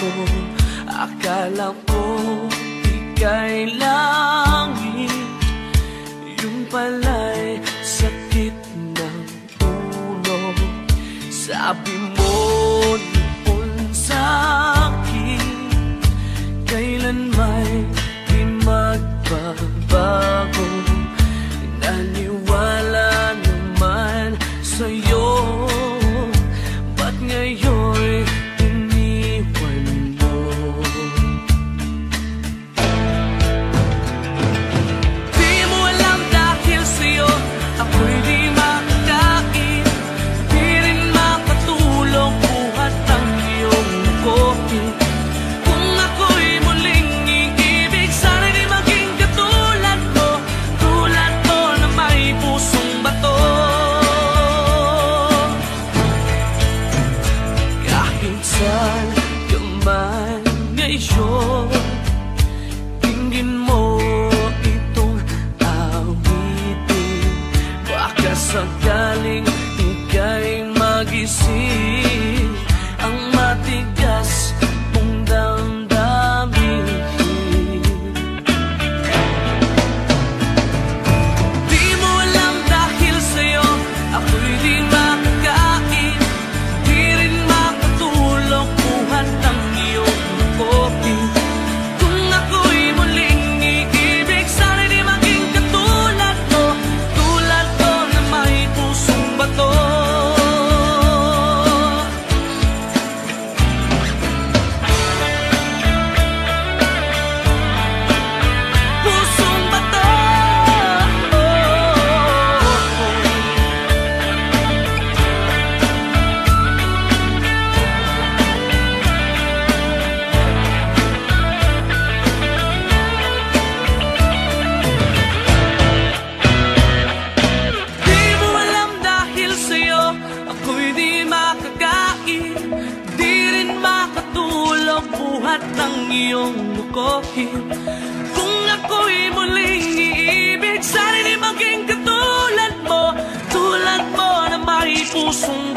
ko. Akala ko ika'y langit, yung pala'y sakit ng ulo. Sabi mo noon sa'kin, kailan may di magbabago. Naniwala naman sa'yo, ba't ngayon iniwan mo? Di mo alam dahil sa'yo ako'y di makakain, di rin makatulog buhat ang iyong kopi. Kung ako'y muling iibig, sana'y di maging katulad mo, tulad mo na may pusong bato. Kahit saan ka man ngayon, tingin mo itong awitin. Baka sakaling ika'y magising, ang matigas mong damdamin. Di mo alam dahil sa'yo ako'y di makakain, di rin makatulog buhat ang iyong kopi. Kung ako'y muling iibig, sana'y di maging katulad mo, tulad ko na may pusong bato. Pusong bato. Di mo alam dahil sa'yo ako'y di makakain, di rin makatulog buhat ng iyong lukohin. Kung ako'y muling iibig, sana'y di maging katulad mo, tulad mo na may pusong